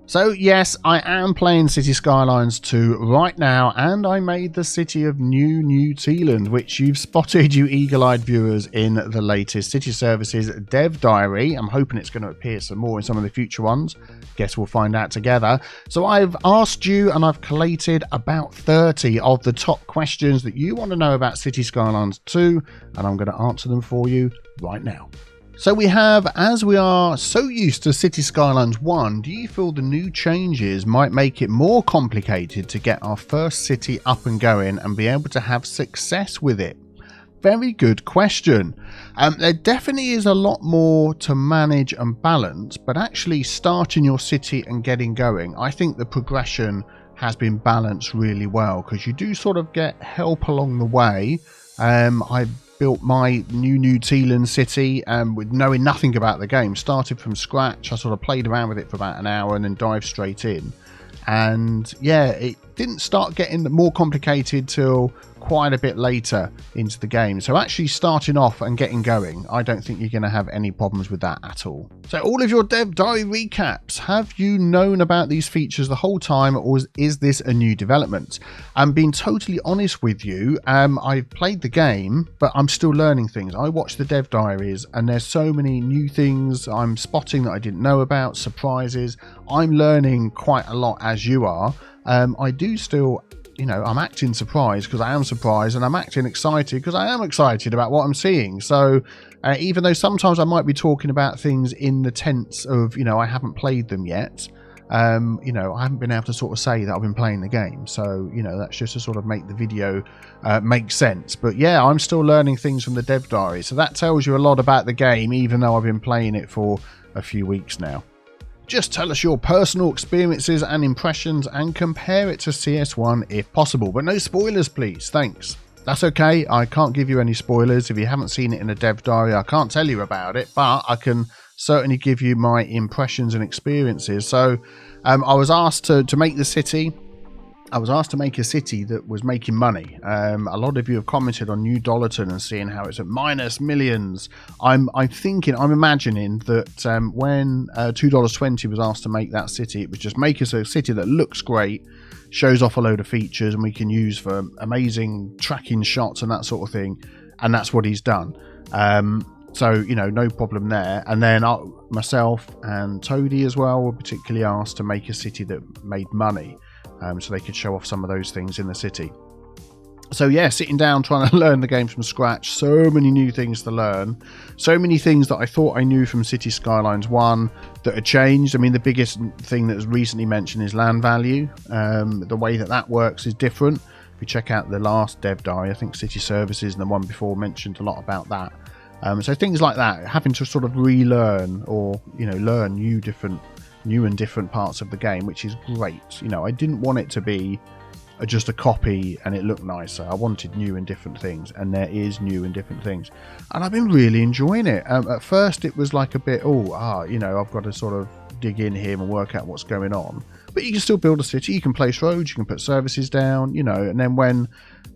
So yes, I am playing Cities Skylines 2 right now, and I made the city of New Tealand, which you've spotted, you eagle-eyed viewers, in the latest City Services dev diary. I'm hoping it's going to appear some more in some of the future ones. Guess we'll find out together. So I've asked you, and I've collated about 30 of the top questions that you want to know about Cities Skylines 2, and I'm going to answer them for you right now. So we have, as we are so used to Cities Skylines 1, do you feel the new changes might make it more complicated to get our first city up and going and be able to have success with it? Very good question. There definitely is a lot more to manage and balance, but actually starting your city and getting going, I think the progression has been balanced really well, because you do sort of get help along the way. I've built my new Tealand city with knowing nothing about the game. Started from scratch. I sort of played around with it for about an hour and then dived straight in. And yeah, it didn't start getting more complicated till quite a bit later into the game. So actually starting off and getting going, I don't think you're going to have any problems with that at all. So all of your dev diary recaps, have you known about these features the whole time, or is this a new development? I'm being totally honest with you. I've played the game, but I'm still learning things. I watch the dev diaries and there's so many new things I'm spotting that I didn't know about, surprises. I'm learning quite a lot as you are. I do still, I'm acting surprised because I am surprised, and I'm acting excited because I am excited about what I'm seeing. So even though sometimes I might be talking about things in the tense of, I haven't played them yet, I haven't been able to sort of say that I've been playing the game. So, that's just to sort of make the video make sense. But yeah, I'm still learning things from the dev diary. So that tells you a lot about the game, even though I've been playing it for a few weeks now. Just tell us your personal experiences and impressions and compare it to CS1 if possible, but no spoilers please, thanks. That's okay, I can't give you any spoilers. If you haven't seen it in a dev diary, I can't tell you about it, but I can certainly give you my impressions and experiences. So I was asked to make the city. I was asked to make a city that was making money. A lot of you have commented on New Dollarton and seeing how it's at minus millions. I'm imagining that when $2.20 was asked to make that city, it was just make us a city that looks great, shows off a load of features, and we can use for amazing tracking shots and that sort of thing. And that's what he's done. So, no problem there. And then myself and Toadie as well were particularly asked to make a city that made money. So they could show off some of those things in the city. So yeah, sitting down trying to learn the game from scratch, so many new things to learn, so many things that I thought I knew from Cities Skylines 1 that had changed. I mean, the biggest thing that was recently mentioned is land value. The way that works is different. If you check out the last dev diary, I think City Services and the one before mentioned a lot about that. So things like that, having to sort of relearn or learn new and different parts of the game, which is great. I didn't want it to be just a copy and it looked nicer. I wanted new and different things, and there is new and different things, and I've been really enjoying it. At first it was like a bit I've got to sort of dig in here and work out what's going on, but you can still build a city, you can place roads, you can put services down, and then when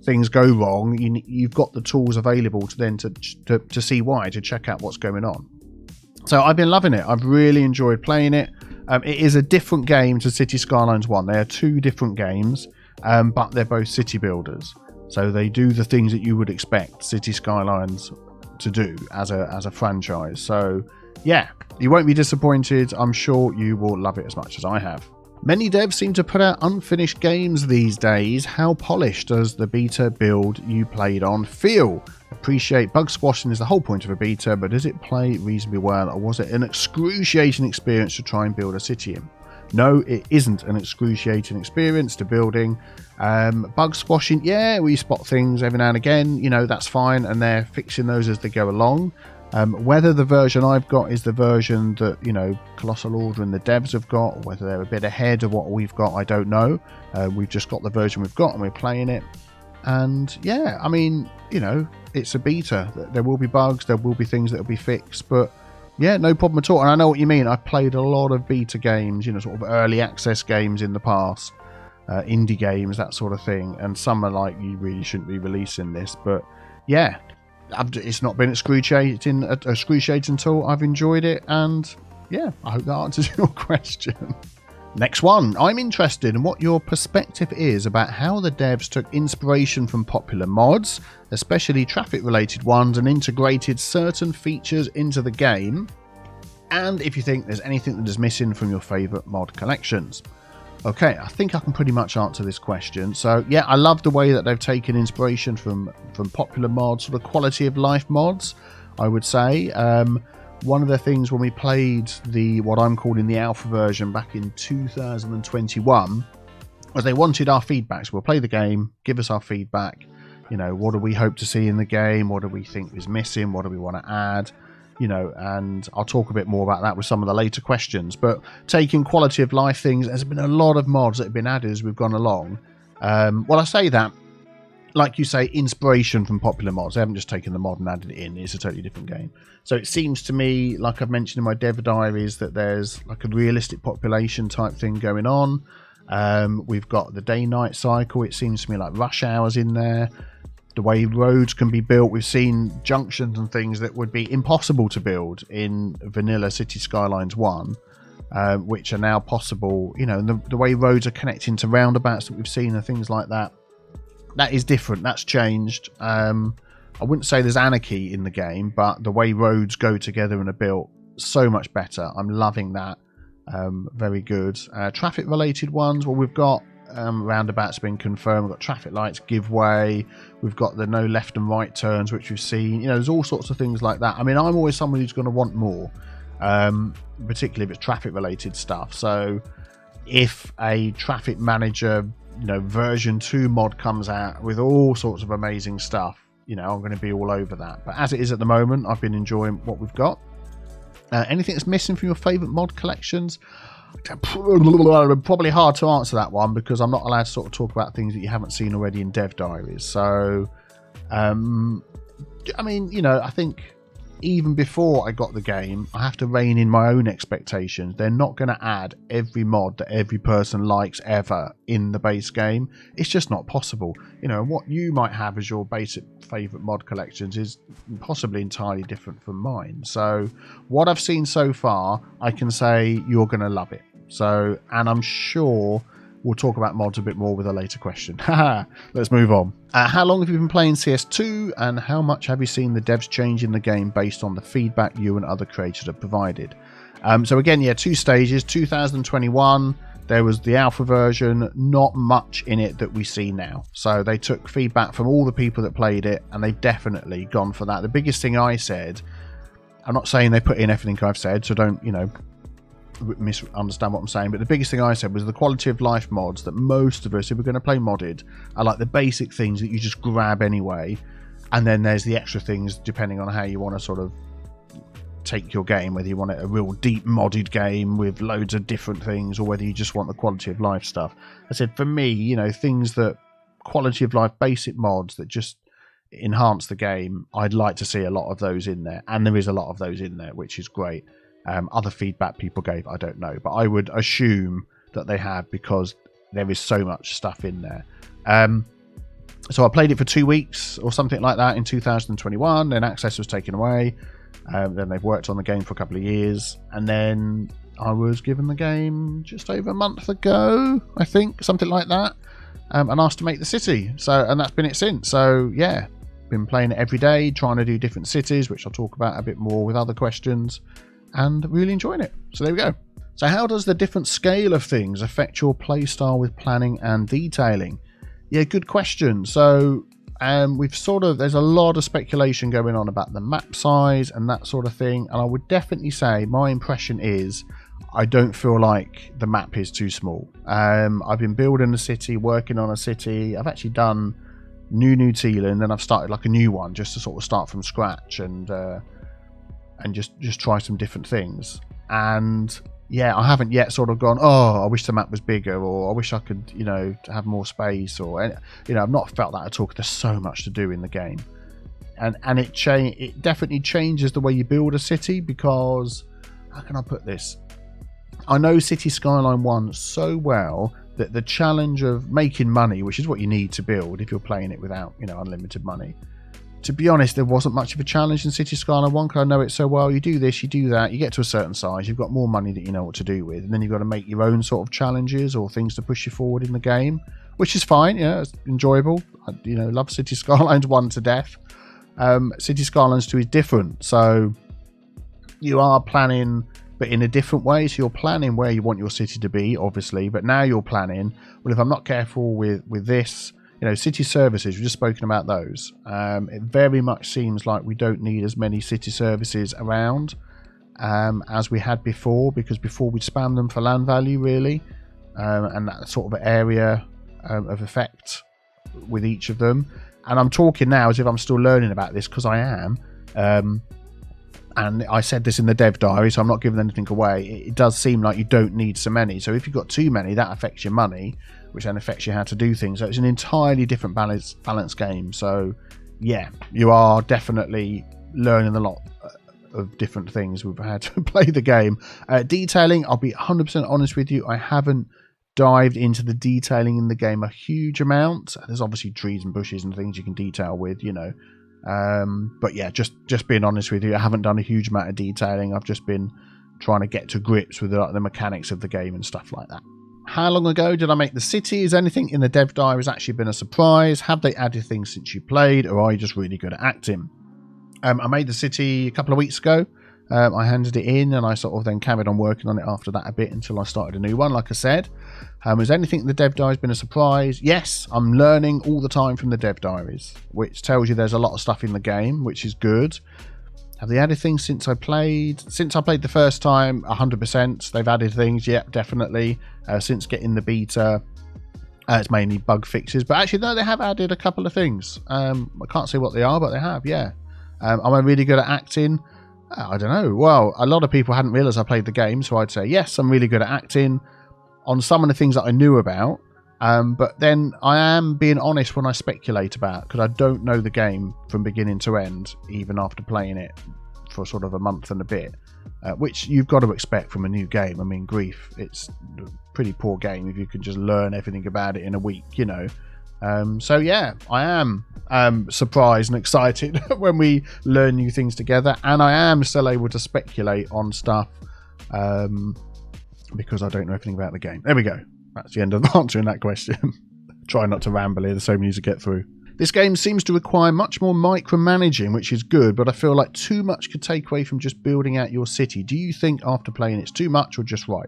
things go wrong, you've got the tools available to then to see why, to check out what's going on. So I've been loving it. I've really enjoyed playing it. It is a different game to Cities Skylines 1. They are two different games, but they're both city builders. So they do the things that you would expect Cities Skylines to do as a franchise. So yeah, you won't be disappointed. I'm sure you will love it as much as I have. Many devs seem to put out unfinished games these days. How polished does the beta build you played on feel? Appreciate bug squashing is the whole point of a beta, but does it play reasonably well, or was it an excruciating experience to try and build a city in? No, it isn't an excruciating experience to building. Bug squashing, yeah, we spot things every now and again, that's fine, and they're fixing those as they go along. Whether the version I've got is the version that Colossal Order and the devs have got, or whether they're a bit ahead of what we've got, I don't know. We've just got the version we've got and we're playing it. And yeah, I mean, it's a beta. There will be bugs, there will be things that will be fixed, but yeah, no problem at all. And I know what you mean. I've played a lot of beta games, sort of early access games in the past, indie games, that sort of thing, and some are like, you really shouldn't be releasing this, but yeah, it's not been excruciating at all. I've enjoyed it, and yeah, I hope that answers your question. Next one, I'm interested in what your perspective is about how the devs took inspiration from popular mods, especially traffic related ones, and integrated certain features into the game, and if you think there's anything that is missing from your favourite mod collections. Okay, I think I can pretty much answer this question. So yeah, I love the way that they've taken inspiration from popular mods, sort of quality of life mods, I would say. One of the things when we played what I'm calling the alpha version back in 2021 was they wanted our feedback. So we'll play the game, give us our feedback. You know, what do we hope to see in the game? What do we think is missing? What do we want to add? You know, and I'll talk a bit more about that with some of the later questions. But taking quality of life things, there's been a lot of mods that have been added as we've gone along. Well, I say that, like you say, inspiration from popular mods. They haven't just taken the mod and added it in. It's a totally different game. So it seems to me, like I've mentioned in my dev diaries, that there's like a realistic population type thing going on. We've got the day-night cycle. It seems to me like rush hours in there. The way roads can be built. We've seen junctions and things that would be impossible to build in vanilla Cities Skylines 1, which are now possible. You know, and the way roads are connecting to roundabouts that we've seen and things like that. That is different. That's changed. I wouldn't say there's anarchy in the game, but the way roads go together and are built, so much better. I'm loving that. Very good. Traffic related ones. Well, we've got roundabouts been confirmed. We've got traffic lights give way. We've got the no left and right turns, which we've seen. You know, there's all sorts of things like that. I mean, I'm always someone who's going to want more, particularly if it's traffic related stuff. So if a traffic manager, you know, version 2 mod comes out with all sorts of amazing stuff, you know, I'm going to be all over that. But as it is at the moment, I've been enjoying what we've got. Anything that's missing from your favourite mod collections? Probably hard to answer that one because I'm not allowed to sort of talk about things that you haven't seen already in dev diaries. So, I mean, you know, I think even before I got the game, I have to rein in my own expectations. They're not going to add every mod that every person likes ever in the base game. It's just not possible. You know, what you might have as your basic favourite mod collections is possibly entirely different from mine. So what I've seen so far, I can say you're going to love it. So, and I'm sure we'll talk about mods a bit more with a later question. Let's move on. How long have you been playing CS2 and how much have you seen the devs change in the game based on the feedback you and other creators have provided? So again, yeah, 2 stages. 2021, there was the alpha version, not much in it that we see now. So they took feedback from all the people that played it and they've definitely gone for that. The biggest thing I said, I'm not saying they put in everything I've said, so don't, you know, misunderstand what I'm saying, but the biggest thing I said was the quality of life mods that most of us, if we're going to play modded, are like the basic things that you just grab anyway, and then there's the extra things depending on how you want to sort of take your game, whether you want it a real deep modded game with loads of different things or whether you just want the quality of life stuff. I said for me, you know, things that quality of life basic mods that just enhance the game, I'd like to see a lot of those in there, and there is a lot of those in there, which is great. Other feedback people gave, I don't know, but I would assume that they have because there is so much stuff in there. So I played it for 2 weeks or something like that in 2021, then access was taken away. Then they've worked on the game for a couple of years, and then I was given the game just over a month ago, I think, something like that, and asked to make the city. So, and that's been it since. So yeah, been playing it every day, trying to do different cities, which I'll talk about a bit more with other questions, and really enjoying it. So there we go. So how does the different scale of things affect your playstyle with planning and detailing? Yeah, good question. So we've sort of, there's a lot of speculation going on about the map size and that sort of thing, and I would definitely say my impression is I don't feel like the map is too small. I've been building a city, working on a city. I've actually done new Tealand, then I've started like a new one just to sort of start from scratch and just try some different things. And yeah, I haven't yet sort of gone, oh, I wish the map was bigger, or I wish I could, you know, have more space, or, you know, I've not felt that at all. There's so much to do in the game, and it definitely changes the way you build a city, because how can I put this? I know Cities Skyline 1 so well that the challenge of making money, which is what you need to build if you're playing it without, you know, unlimited money, to be honest, there wasn't much of a challenge in Cities Skylines 1 because I know it so well. You do this, you do that, you get to a certain size, you've got more money that you know what to do with, and then you've got to make your own sort of challenges or things to push you forward in the game, which is fine. Yeah, it's enjoyable. I, love Cities Skylines 1 to death. Cities Skylines 2 is different, so you are planning, but in a different way. So you're planning where you want your city to be, obviously, but now you're planning, well, if I'm not careful with this, city services, we've just spoken about those. It very much seems like we don't need as many city services around as we had before, because before we'd spam them for land value, really, and that sort of area of effect with each of them. And I'm talking now as if I'm still learning about this, because I am. And I said this in the dev diary, so I'm not giving anything away. It does seem like you don't need so many. So if you've got too many, that affects your money, which then affects you how to do things. So it's an entirely different balance game. So yeah, you are definitely learning a lot of different things we've had to play the game. Detailing, I'll be 100% honest with you, I haven't dived into the detailing in the game a huge amount. There's obviously trees and bushes and things you can detail with, but yeah, just being honest with you, I haven't done a huge amount of detailing. I've just been trying to get to grips with the mechanics of the game and stuff like that. How long ago did I make the city? Is anything in the dev diary has actually been a surprise? Have they added things since you played, or are you just really good at acting? I made the city a couple of weeks ago. I handed it in, and I sort of then carried on working on it after that a bit until I started a new one, like I said. Has anything in the dev diaries been a surprise? Yes, I'm learning all the time from the dev diaries, which tells you there's a lot of stuff in the game, which is good. Have they added things since I played? Since I played the first time, 100%. They've added things, yeah, definitely. Since getting the beta, it's mainly bug fixes. But actually, no, they have added a couple of things. I can't say what they are, but they have, yeah. Am I really good at acting? I don't know. Well, a lot of people hadn't realised I played the game, so I'd say, yes, I'm really good at acting on some of the things that I knew about. But then I am being honest when I speculate about, because I don't know the game from beginning to end, even after playing it for sort of a month and a bit, which you've got to expect from a new game. I mean, grief, it's a pretty poor game if you can just learn everything about it in a week, So yeah, I am surprised and excited when we learn new things together, and I am still able to speculate on stuff because I don't know everything about the game. There we go. That's the end of answering that question. Try not to ramble here, there's so many to get through. This game seems to require much more micromanaging, which is good, but I feel like too much could take away from just building out your city. Do you think after playing it's too much or just right?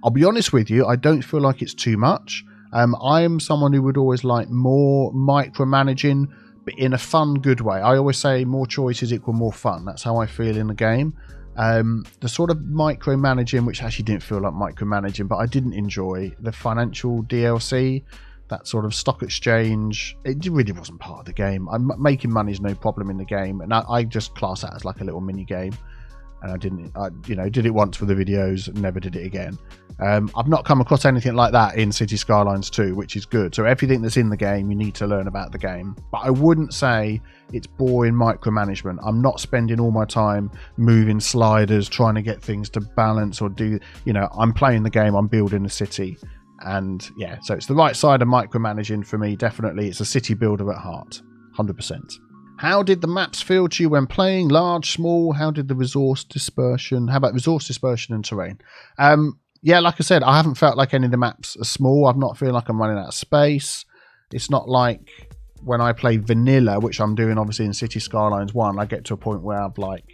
I'll be honest with you, I don't feel like it's too much. I am someone who would always like more micromanaging, but in a fun, good way. I always say more choices equal more fun. That's how I feel in the game. The sort of micromanaging, which actually didn't feel like micromanaging, but I didn't enjoy the financial DLC, that sort of stock exchange. It really wasn't part of the game. Making money is no problem in the game, and I just class that as like a little mini game. And I did it once for the videos and never did it again. I've not come across anything like that in Cities Skylines 2, which is good. So everything that's in the game, you need to learn about the game. But I wouldn't say it's boring micromanagement. I'm not spending all my time moving sliders, trying to get things to balance or do, I'm playing the game, I'm building a city. And yeah, so it's the right side of micromanaging for me, definitely. It's a city builder at heart, 100%. How did the maps feel to you when playing? Large, small? How did the resource dispersion? How about resource dispersion and terrain? Yeah, like I said, I haven't felt like any of the maps are small. I've not feeling like I'm running out of space. It's not like when I play vanilla, which I'm doing obviously in Cities Skylines 1, I get to a point where I've like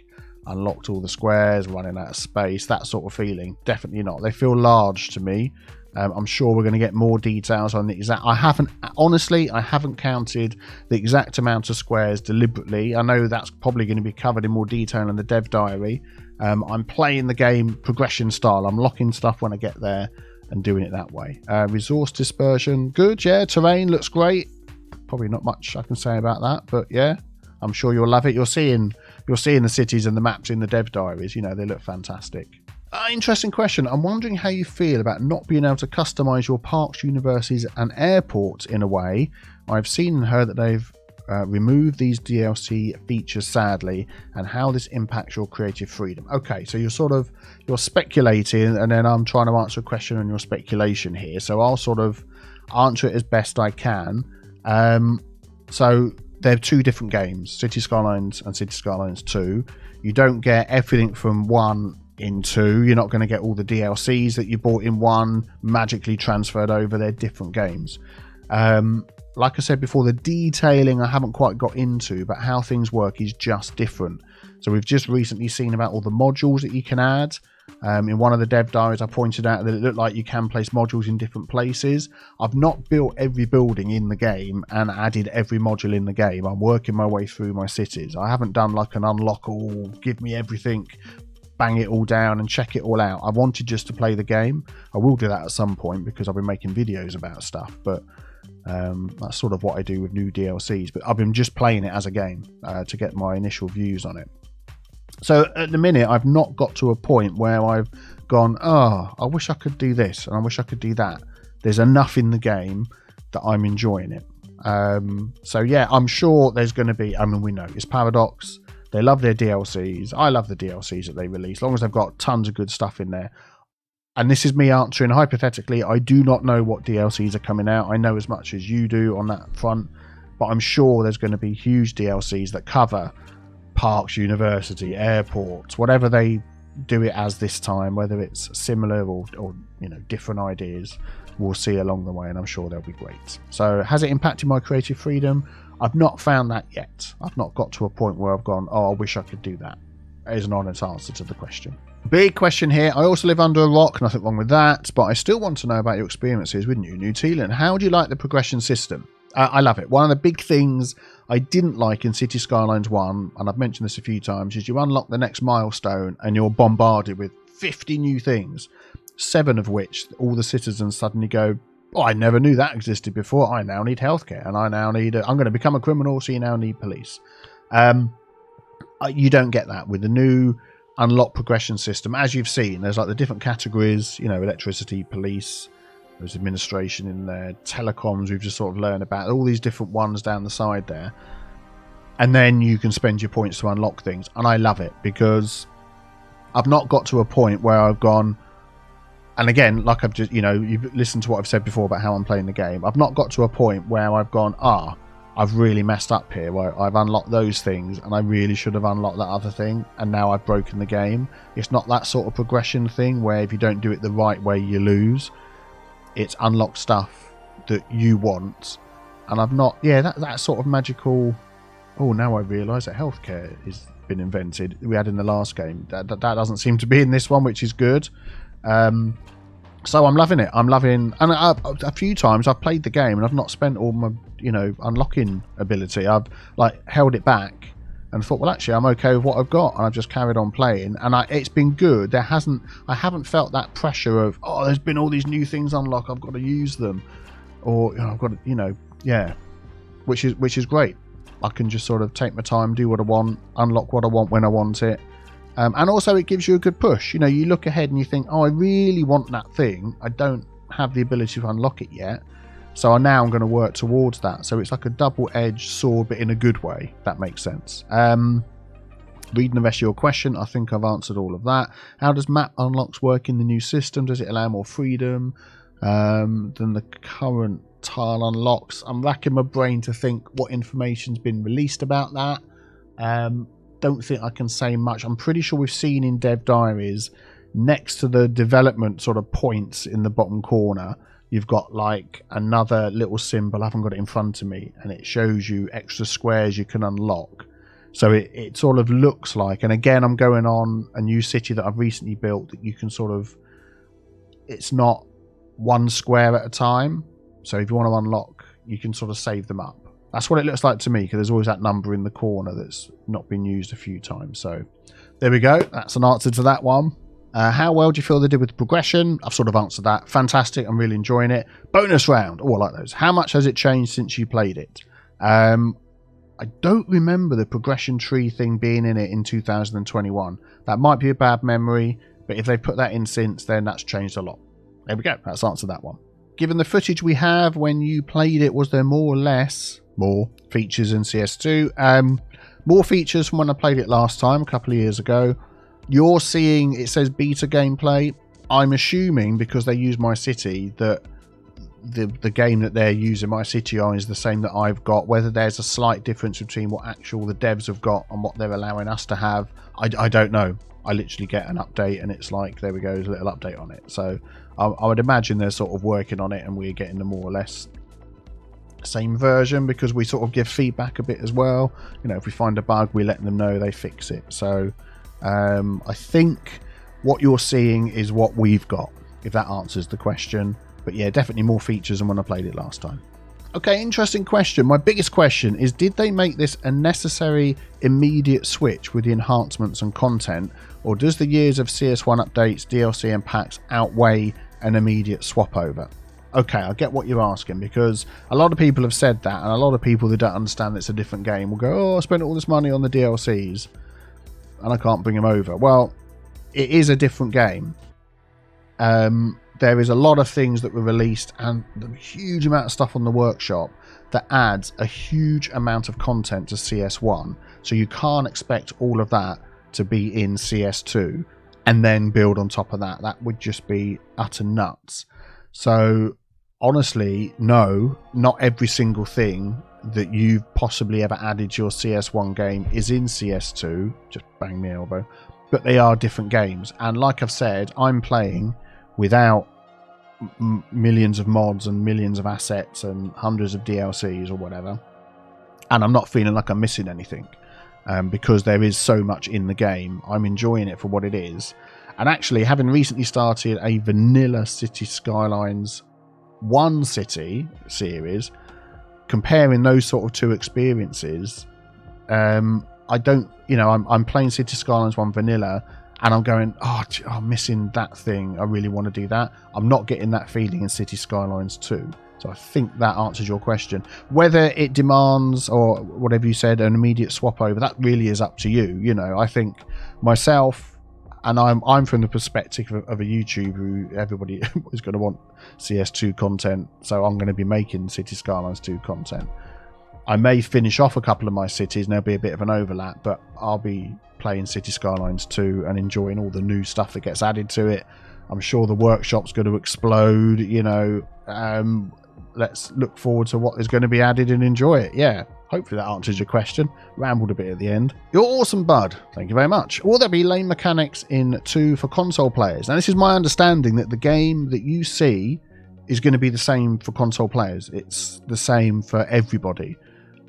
unlocked all the squares, running out of space, that sort of feeling. Definitely not. They feel large to me. I'm sure we're going to get more details on the exact. I haven't counted the exact amount of squares deliberately. I know that's probably going to be covered in more detail in the dev diary. I'm playing the game progression style. I'm locking stuff when I get there and doing it that way. Resource dispersion, good. Yeah, terrain looks great. Probably not much I can say about that, but yeah, I'm sure you'll love it. You're seeing the cities and the maps in the dev diaries. They look fantastic. Interesting question. I'm wondering how you feel about not being able to customize your parks, universities and airports in a way. I've seen and heard that they've removed these DLC features, sadly, and how this impacts your creative freedom. Okay, so you're speculating, and then I'm trying to answer a question on your speculation here. So I'll sort of answer it as best I can. So they're two different games, Cities Skylines and Cities Skylines 2. You don't get everything from 1 in 2. You're not going to get all the DLCs that you bought in 1 magically transferred over. They're different games. Like I said before, the detailing I haven't quite got into, but how things work is just different. So we've just recently seen about all the modules that you can add. In one of the dev diaries, I pointed out that it looked like you can place modules in different places. I've not built every building in the game and added every module in the game. I'm working my way through my cities. I haven't done like an unlock all, give me everything, bang it all down and check it all out. I wanted just to play the game. I will do that at some point because I've been making videos about stuff, but that's sort of what I do with new DLCs. But I've been just playing it as a game to get my initial views on it. So at the minute, I've not got to a point where I've gone, oh, I wish I could do this and I wish I could do that. There's enough in the game that I'm enjoying it. So yeah, I'm sure there's going to be, I mean, we know it's Paradox. They love their DLCs. I love the DLCs that they release, as long as they've got tons of good stuff in there. And this is me answering hypothetically. I do not know what DLCs are coming out. I know as much as you do on that front, but I'm sure there's going to be huge DLCs that cover parks, university, airports, whatever they do it as this time, whether it's similar or you know, different ideas, we'll see along the way, and I'm sure they'll be great. So has it impacted my creative freedom? I've not found that yet. I've not got to a point where I've gone, oh, I wish I could do that. That is an honest answer to the question. Big question here. I also live under a rock, nothing wrong with that, but I still want to know about your experiences with New Tealand. How do you like the progression system? I love it. One of the big things I didn't like in Cities Skylines 1, and I've mentioned this a few times, is you unlock the next milestone and you're bombarded with 50 new things, 7 of which all the citizens suddenly go, oh, I never knew that existed before. I now need healthcare, and I now need, I'm going to become a criminal, so you now need police. You don't get that with the new unlock progression system. As you've seen, there's like the different categories, you know, electricity, police, there's administration in there, telecoms, we've just sort of learned about all these different ones down the side there. And then you can spend your points to unlock things. And I love it because I've not got to a point where I've gone, and again, like I've just, you know, you've listened to what I've said before about how I'm playing the game. I've not got to a point where I've gone, I've really messed up here, where I've unlocked those things and I really should have unlocked that other thing, and now I've broken the game. It's not that sort of progression thing where if you don't do it the right way, you lose. It's unlock stuff that you want, and I've not, that sort of magical, oh, now I realise that healthcare has been invented. We had in the last game. That doesn't seem to be in this one, which is good. So I'm loving it. I'm loving, and a few times I've played the game and I've not spent all my, you know, unlocking ability. I've like held it back and thought, well, actually, I'm okay with what I've got, and I've just carried on playing, and it's been good. I haven't felt that pressure of, oh, there's been all these new things unlocked, I've got to use them, or, you know, I've got to, you know, which is great. I can just sort of take my time, do what I want, unlock what I want when I want it. And also it gives you a good push. You know, you look ahead and you think, oh, I really want that thing. I don't have the ability to unlock it yet. So now I'm going to work towards that. So it's like a double-edged sword, but in a good way. If that makes sense. Reading the rest of your question, I think I've answered all of that. How does map unlocks work in the new system? Does it allow more freedom than the current tile unlocks? I'm racking my brain to think what information's been released about that. Don't think I can say much. I'm pretty sure we've seen in dev diaries, next to the development sort of points in the bottom corner, you've got like another little symbol. I haven't got it in front of me, and it shows you extra squares you can unlock. So it sort of looks like, and again, I'm going on a new city that I've recently built that you can sort of, it's not one square at a time. So if you want to unlock, you can sort of save them up. That's what it looks like to me, because there's always that number in the corner that's not been used a few times. So there we go. That's an answer to that one. How well do you feel they did with the progression? I've sort of answered that. Fantastic. I'm really enjoying it. Bonus round. Oh, I like those. How much has it changed since you played it? I don't remember the progression tree thing being in it in 2021. That might be a bad memory, but if they've put that in since, then that's changed a lot. There we go. That's answered that one. Given the footage we have when you played it, was there more or less more features in CS2? More features from when I played it last time, a couple of years ago. You're seeing, it says beta gameplay. I'm assuming, because they use my city, that the game that they're using my city on is the same that I've got, whether there's a slight difference between what actual the devs have got and what they're allowing us to have, I don't know. I literally get an update and it's like, there we go, there's a little update on it. So I would imagine they're sort of working on it and we're getting the more or less same version, because we sort of give feedback a bit as well. You know, if we find a bug, we let them know, they fix it. So I think what you're seeing is what we've got, if that answers the question. But yeah, definitely more features than when I played it last time. Okay, interesting question. My biggest question is, did they make this a necessary immediate switch with the enhancements and content, or does the years of CS1 updates, DLC and packs outweigh an immediate swap over? Okay, I get what you're asking, because a lot of people have said that, and a lot of people that don't understand it's a different game will go, oh, I spent all this money on the DLCs and I can't bring them over. Well, it is a different game. There is a lot of things that were released and a huge amount of stuff on the workshop that adds a huge amount of content to CS1. So you can't expect all of that to be in CS2 and then build on top of that. That would just be utter nuts. So honestly, no, not every single thing that you've possibly ever added to your CS1 game is in CS2. Just bang my elbow. But they are different games. And like I've said, I'm playing without millions of mods and millions of assets and hundreds of DLCs or whatever, and I'm not feeling like I'm missing anything, because there is so much in the game. I'm enjoying it for what it is. And actually, having recently started a vanilla Cities Skylines one city series, comparing those sort of two experiences, I don't, you know, I'm playing Cities Skylines 1 vanilla and I'm going, oh, I'm missing that thing. I really want to do that. I'm not getting that feeling in Cities Skylines 2. So I think that answers your question. Whether it demands, or whatever you said, an immediate swap over, that really is up to you. You know, I think myself, and I'm from the perspective of a YouTuber who everybody is going to want CS2 content. So I'm going to be making Cities Skylines 2 content. I may finish off a couple of my cities and there'll be a bit of an overlap, but I'll be playing Cities Skylines 2 and enjoying all the new stuff that gets added to it. I'm sure the workshop's going to explode, you know. Let's look forward to what is going to be added and enjoy it. Yeah, hopefully that answers your question. Rambled a bit at the end. You're awesome, bud. Thank you very much. Will there be lane mechanics in 2 for console players? Now, this is my understanding that the game that you see is going to be the same for console players. It's the same for everybody.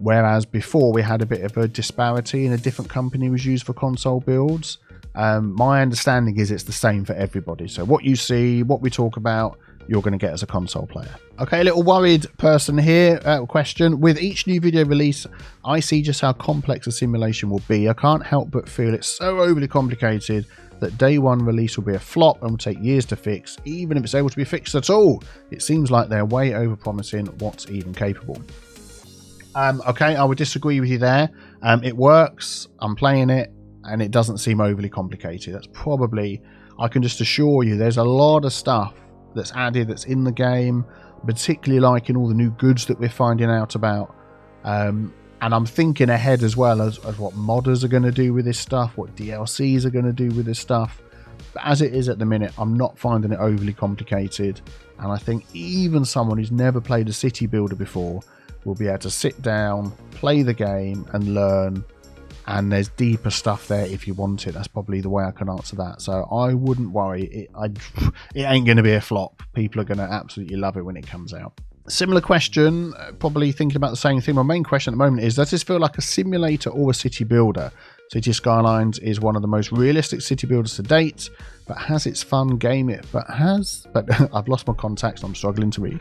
Whereas before we had a bit of a disparity and a different company was used for console builds. My understanding is it's the same for everybody. So what you see, what we talk about, you're going to get as a console player. Okay, a little worried person here. Question. With each new video release, I see just how complex the simulation will be. I can't help but feel it's so overly complicated that day one release will be a flop and will take years to fix, even if it's able to be fixed at all. It seems like they're way over promising what's even capable. Okay, I would disagree with you there. It works, I'm playing it, and it doesn't seem overly complicated. That's probably, I can just assure you, there's a lot of stuff that's added that's in the game, particularly like in all the new goods that we're finding out about. And I'm thinking ahead as well as what modders are going to do with this stuff, what DLCs are going to do with this stuff. But as it is at the minute, I'm not finding it overly complicated. And I think even someone who's never played a city builder before will be able to sit down, play the game and learn, and there's deeper stuff there if you want it. That's probably the way I can answer that. So I wouldn't worry. It ain't going to be a flop. People are going to absolutely love it when it comes out. Similar question, probably thinking about the same thing. My main question at the moment is, does this feel like a simulator or a city builder? Cities Skylines is one of the most realistic city builders to date, but has its fun game. But I've lost my contacts. I'm struggling to read.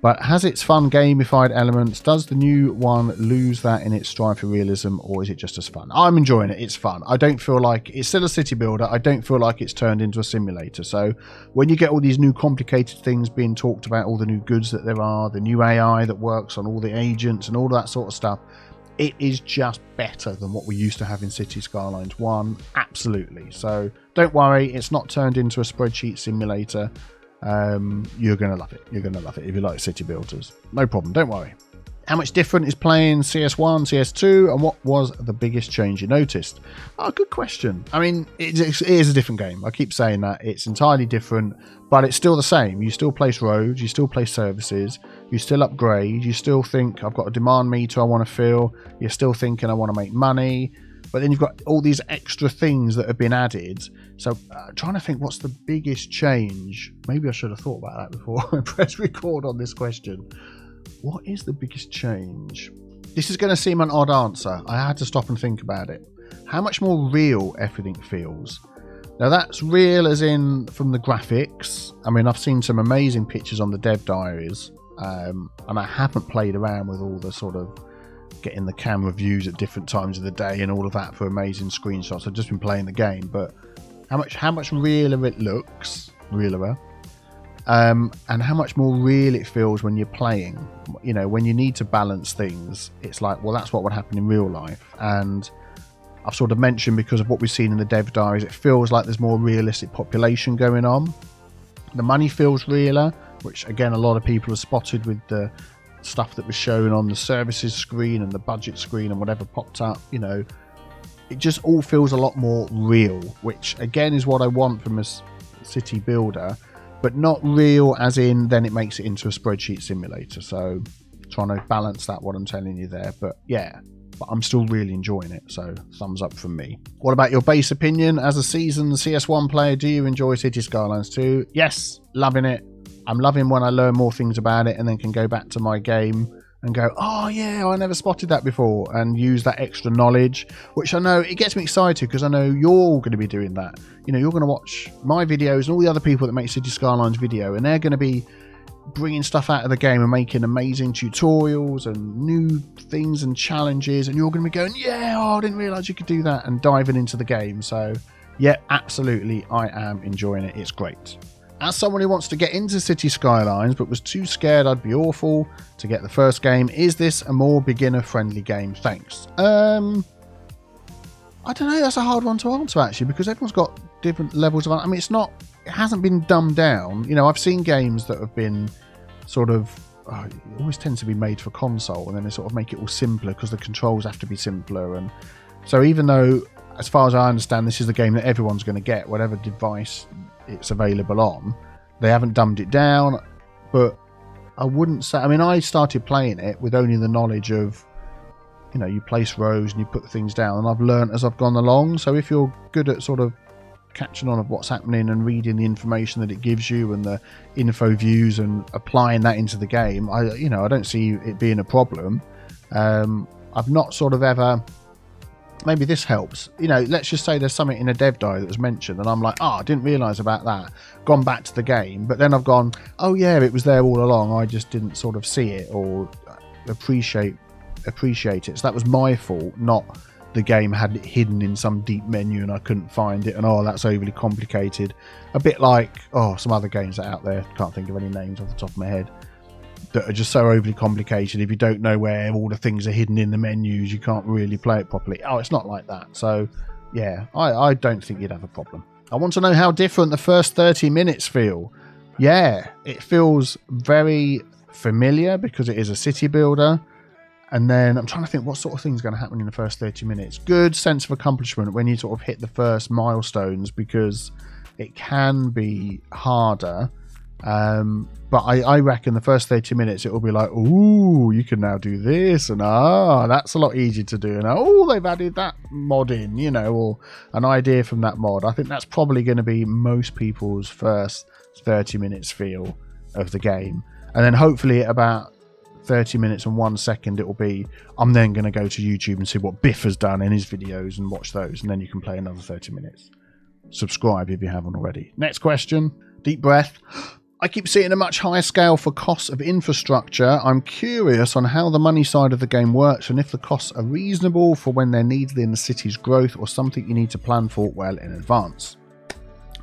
But has its fun gamified elements? Does the new one lose that in its strive for realism, or is it just as fun? I'm enjoying it. It's fun. I don't feel like it's still a city builder. I don't feel like it's turned into a simulator. So when you get all these new complicated things being talked about, all the new goods that there are, the new AI that works on all the agents and all that sort of stuff, it is just better than what we used to have in Cities Skylines 1. Absolutely. So don't worry. It's not turned into a spreadsheet simulator. You're going to love it. You're going to love it if you like city builders. No problem. Don't worry. How much different is playing CS1, CS2, and what was the biggest change you noticed? Oh, good question. I mean, it is a different game. I keep saying that. It's entirely different, but it's still the same. You still place roads, you still place services, you still upgrade, you still think, I've got a demand meter I want to fill, you're still thinking I want to make money, but then you've got all these extra things that have been added. So trying to think what's the biggest change. Maybe I should have thought about that before I press record on this question. What is the biggest change? This is going to seem an odd answer. I had to stop and think about it. How much more real everything feels. Now that's real as in from the graphics. I mean, I've seen some amazing pictures on the dev diaries, and I haven't played around with all the sort of getting the camera views at different times of the day and all of that for amazing screenshots. I've just been playing the game, but how much realer it looks, realer. And how much more real it feels when you're playing. You know, when you need to balance things, it's like, well, that's what would happen in real life. And I've sort of mentioned, because of what we've seen in the dev diaries, it feels like there's more realistic population going on. The money feels realer, which again a lot of people have spotted with the stuff that was shown on the services screen and the budget screen and whatever popped up. You know, it just all feels a lot more real, which again is what I want from a city builder. But not real as in then it makes it into a spreadsheet simulator. So trying to balance that, what I'm telling you there. But yeah, but I'm still really enjoying it. So thumbs up from me. What about your base opinion? As a seasoned CS1 player, do you enjoy Cities Skylines 2? Yes, loving it. I'm loving when I learn more things about it and then can go back to my game and go, oh yeah, I never spotted that before, and use that extra knowledge, which I know it gets me excited because I know you're all going to be doing that. You know, you're going to watch my videos and all the other people that make Cities Skylines video, and they're going to be bringing stuff out of the game and making amazing tutorials and new things and challenges, and you're going to be going, yeah, oh, I didn't realize you could do that, and diving into the game. So yeah, absolutely, I am enjoying it. It's great. As someone who wants to get into Cities Skylines but was too scared I'd be awful to get the first game, is this a more beginner-friendly game? Thanks. I don't know. That's a hard one to answer, actually, because everyone's got different levels of... I mean, it hasn't been dumbed down. You know, I've seen games that have been sort of... it always tends to be made for console, and then they sort of make it all simpler because the controls have to be simpler. And so even though, as far as I understand, this is the game that everyone's going to get, whatever device it's available on, they haven't dumbed it down. But I wouldn't say... I mean, I started playing it with only the knowledge of, you know, you place rows and you put things down, and I've learned as I've gone along. So if you're good at sort of catching on of what's happening and reading the information that it gives you and the info views and applying that into the game, I don't see it being a problem. I've not sort of ever... Maybe this helps. You know, let's just say there's something in a dev diary that was mentioned and I'm like, I didn't realise about that. Gone back to the game, but then I've gone, oh yeah, it was there all along. I just didn't sort of see it or appreciate it. So that was my fault, not the game had it hidden in some deep menu and I couldn't find it, and that's overly complicated. A bit like some other games that are out there, can't think of any names off the top of my head, that are just so overly complicated. If you don't know where all the things are hidden in the menus, you can't really play it properly. It's not like that. So yeah, I don't think you'd have a problem. I want to know how different the first 30 minutes feel. Yeah, it feels very familiar because it is a city builder. And then I'm trying to think what sort of thing's going to happen in the first 30 minutes. Good sense of accomplishment when you sort of hit the first milestones, because it can be harder. But I reckon the first 30 minutes it will be like, ooh, you can now do this, and that's a lot easier to do, and they've added that mod in, you know, or an idea from that mod. I think that's probably going to be most people's first 30 minutes feel of the game, and then hopefully at about 30 minutes and 1 second it will be, I'm then going to go to YouTube and see what Biff has done in his videos and watch those, and then you can play another 30 minutes. Subscribe if you haven't already. Next question. Deep breath. I keep seeing a much higher scale for costs of infrastructure. I'm curious on how the money side of the game works and if the costs are reasonable for when they're needed in the city's growth, or something you need to plan for well in advance.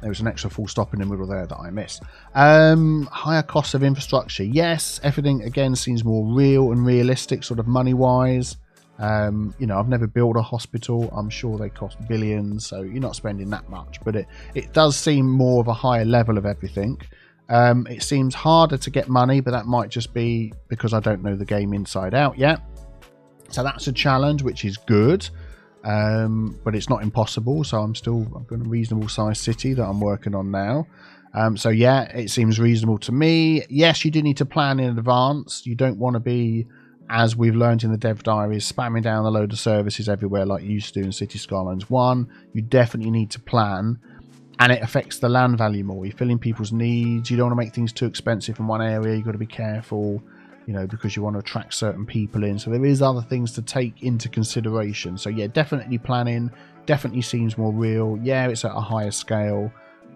There was an extra full stop in the middle there that I missed. Higher costs of infrastructure. Yes, everything again seems more real and realistic, sort of money-wise. I've never built a hospital. I'm sure they cost billions, so you're not spending that much. But it does seem more of a higher level of everything. It seems harder to get money, but that might just be because I don't know the game inside out yet. So that's a challenge, which is good, but it's not impossible. So I've got a reasonable sized city that I'm working on now. So yeah, it seems reasonable to me. Yes, you do need to plan in advance. You don't want to be, as we've learned in the dev diaries, spamming down a load of services everywhere like you used to do in Cities Skylines 1. You definitely need to plan, and it affects the land value more. You're filling people's needs. You don't want to make things too expensive in one area. You've got to be careful, you know, because you want to attract certain people in. So there is other things to take into consideration. So yeah, definitely planning. Definitely seems more real. Yeah, it's at a higher scale.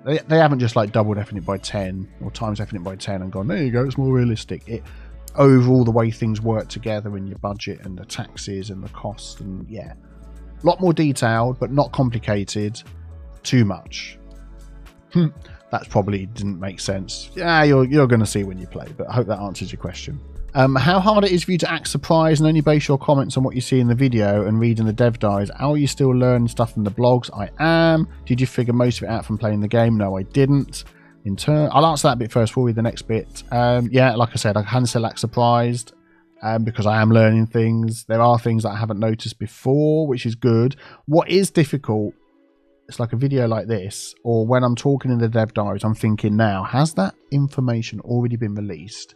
They haven't just like doubled F-ing by 10 or times F-ing by 10 and gone, there you go, it's more realistic. Overall, the way things work together in your budget and the taxes and the cost, and yeah, a lot more detailed, but not complicated too much. That probably didn't make sense. Yeah, you're going to see when you play, but I hope that answers your question. How hard it is for you to act surprised and only base your comments on what you see in the video and read in the dev diaries. Are you still learning stuff from the blogs? I am. Did you figure most of it out from playing the game? No, I didn't. I'll answer that bit first. We'll read the next bit. Yeah, like I said, I can still act surprised because I am learning things. There are things that I haven't noticed before, which is good. What is difficult, it's like a video like this, or when I'm talking in the dev diaries, I'm thinking now, has that information already been released?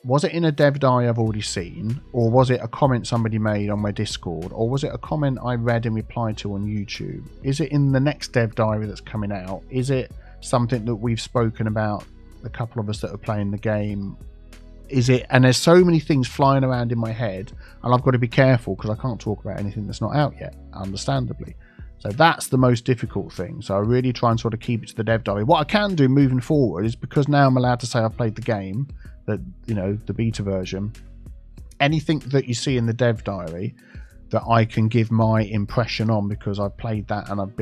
Was it in a dev diary I've already seen, or was it a comment somebody made on my Discord, or was it a comment I read and replied to on YouTube? Is it in the next dev diary that's coming out? Is it something that we've spoken about, a couple of us that are playing the game? Is it? And there's so many things flying around in my head, and I've got to be careful because I can't talk about anything that's not out yet, understandably. So that's the most difficult thing. So I really try and sort of keep it to the dev diary. What I can do moving forward is, because now I'm allowed to say I've played the game, that, you know, the beta version, anything that you see in the dev diary that I can give my impression on because I've played that and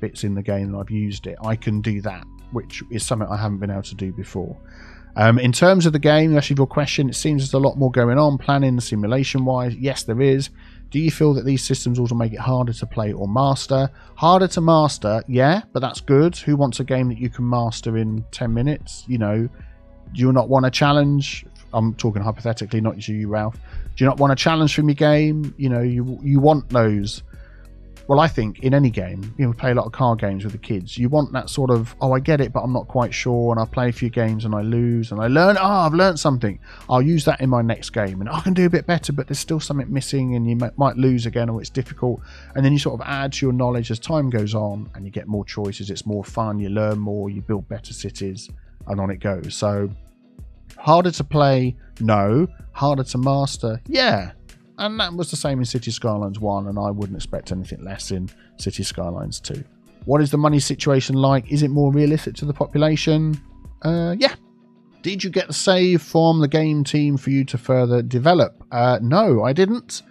bits in the game and I've used it, I can do that, which is something I haven't been able to do before. In terms of the game, actually, your question, it seems there's a lot more going on, planning, simulation wise. Yes, there is. Do you feel that these systems also make it harder to play or master? Harder to master, yeah, but that's good. Who wants a game that you can master in 10 minutes? You know, do you not want a challenge? I'm talking hypothetically, not you, Ralph. Do you not want a challenge from your game? You know, you want those. Well, I think in any game, you know, we play a lot of card games with the kids. You want that sort of, oh, I get it, but I'm not quite sure. And I play a few games and I lose and I learn, I've learned something. I'll use that in my next game and I can do a bit better, but there's still something missing and you might lose again, or it's difficult. And then you sort of add to your knowledge as time goes on and you get more choices. It's more fun. You learn more, you build better cities, and on it goes. So harder to play, no. Harder to master, yeah. And that was the same in Cities Skylines 1, and I wouldn't expect anything less in Cities Skylines 2. What is the money situation like? Is it more realistic to the population? Yeah. Did you get the save from the game team for you to further develop? No, I didn't.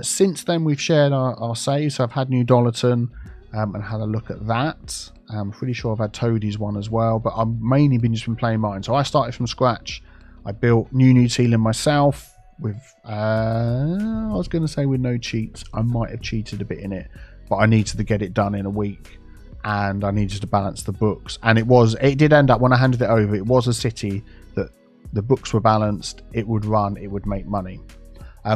Since then, we've shared our saves. So I've had New Dollarton and had a look at that. I'm pretty sure I've had Toadie's one as well, but I've mainly been playing mine. So I started from scratch. I built New Tealand myself. With I was going to say with no cheats. I might have cheated a bit in it, but I needed to get it done in a week, and I needed to balance the books. And it did end up, when I handed it over, it was a city that the books were balanced, it would run, it would make money.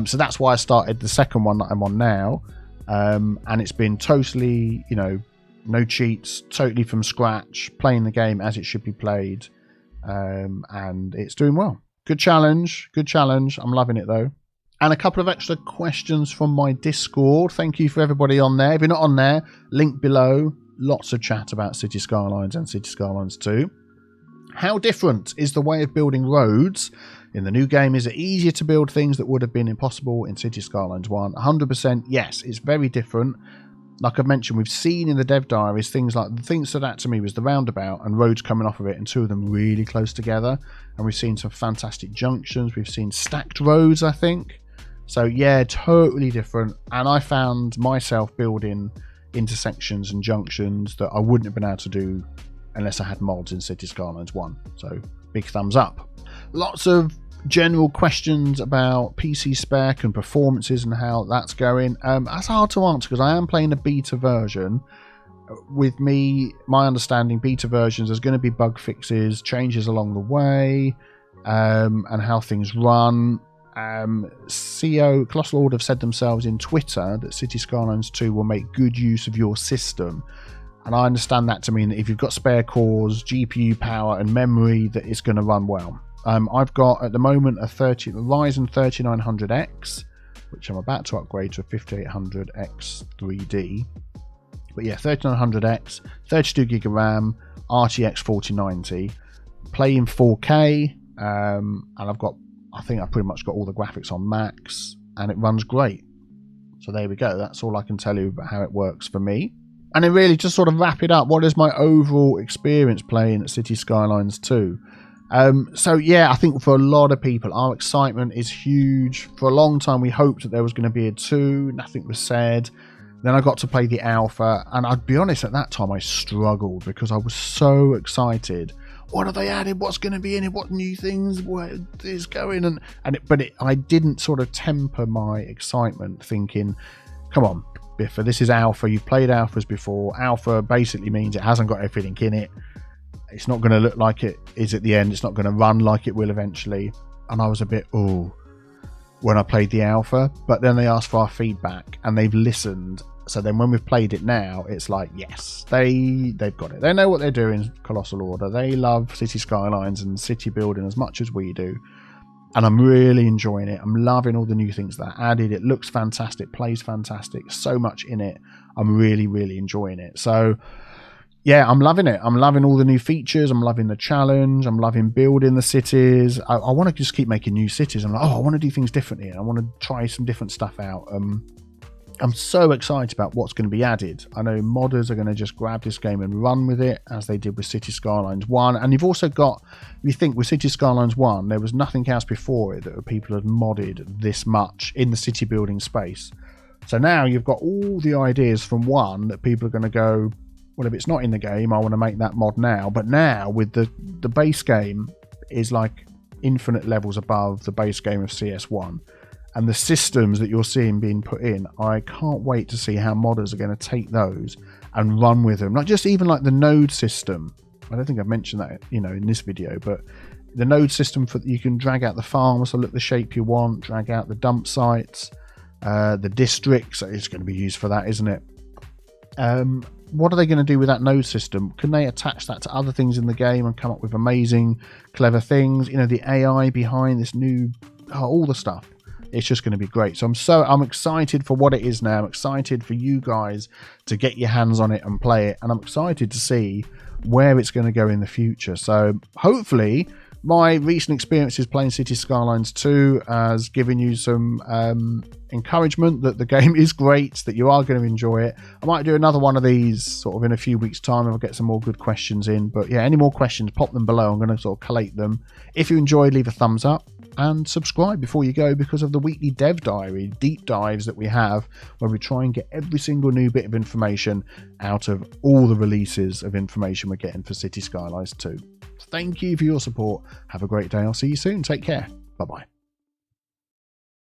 So that's why I started the second one that I'm on now, and it's been totally, you know, no cheats, totally from scratch, playing the game as it should be played, and it's doing well. Good challenge. I'm loving it though. And a couple of extra questions from my Discord. Thank you for everybody on there. If you're not on there, link below. Lots of chat about Cities Skylines and Cities Skylines 2. How different is the way of building roads in the new game? Is it easier to build things that would have been impossible in Cities Skylines 1? 100% yes, it's very different. Like I've mentioned, we've seen in the dev diaries things like, the thing that stood out to me was the roundabout and roads coming off of it, and two of them really close together. And we've seen some fantastic junctions. We've seen stacked roads, I think. So yeah, totally different. And I found myself building intersections and junctions that I wouldn't have been able to do unless I had mods in Cities Skylines 1. So big thumbs up. Lots of general questions about PC spec and performances and how that's going. That's hard to answer because I am playing a beta version. with me, my understanding, beta versions, there's going to be bug fixes, changes along the way, and how things run. CEO Colossal Order have said themselves in Twitter that Cities Skylines 2 will make good use of your system. And I understand that to mean that if you've got spare cores, GPU power and memory, that it's going to run well. I've got at the moment a Ryzen 3900X, which I'm about to upgrade to a 5800X 3D. But yeah, 3900X, 32 gig of RAM, RTX 4090, play in 4K, and I think I've pretty much got all the graphics on max, and it runs great. So there we go. That's all I can tell you about how it works for me. And then really just sort of wrap it up, what is my overall experience playing at Cities Skylines 2? So yeah, I think for a lot of people, our excitement is huge. For a long time, we hoped that there was going to be a 2. Nothing was said. Then I got to play the alpha, and I'd be honest, at that time I struggled because I was so excited. What have they added? What's going to be in it? What new things? Where is going? I didn't sort of temper my excitement, thinking, "Come on, Biffa, this is alpha. You've played alphas before. Alpha basically means it hasn't got everything in it. It's not going to look like it is at the end. It's not going to run like it will eventually." And I was a bit, when I played the alpha. But then they asked for our feedback, and they've listened. So then when we've played it now, it's like, yes, they've got it. They know what they're doing, Colossal Order. They love City Skylines and city building as much as we do. And I'm really enjoying it. I'm loving all the new things that are added. It looks fantastic, plays fantastic, so much in it. I'm really, really enjoying it. So yeah, I'm loving it. I'm loving all the new features. I'm loving the challenge. I'm loving building the cities. I want to just keep making new cities. I'm like, I want to do things differently. I want to try some different stuff out. I'm so excited about what's going to be added. I know modders are going to just grab this game and run with it, as they did with Cities Skylines 1. And you've also got, you think with Cities Skylines 1, there was nothing else before it that people had modded this much in the city building space. So now you've got all the ideas from 1 that people are going to go, well, if it's not in the game, I want to make that mod now. But now with the base game is like infinite levels above the base game of CS1. And the systems that you're seeing being put in, I can't wait to see how modders are going to take those and run with them. Not just even like the node system. I don't think I've mentioned that, in this video, but the node system you can drag out the farms to look the shape you want, drag out the dump sites, the districts. It's going to be used for that, isn't it? What are they going to do with that node system? Can they attach that to other things in the game and come up with amazing, clever things? The AI behind this new, all the stuff. It's just going to be great. So I'm excited for what it is now. I'm excited for you guys to get your hands on it and play it. And I'm excited to see where it's going to go in the future. So hopefully my recent experiences playing Cities Skylines 2 has given you some encouragement that the game is great, that you are going to enjoy it. I might do another one of these sort of in a few weeks' time if I get some more good questions in. But yeah, any more questions, pop them below. I'm going to sort of collate them. If you enjoyed, leave a thumbs up. And subscribe before you go, because of the weekly dev diary deep dives that we have, where we try and get every single new bit of information out of all the releases of information we're getting for Cities Skylines 2. Thank you for your support. Have a great day. I'll see you soon. Take care. Bye-bye.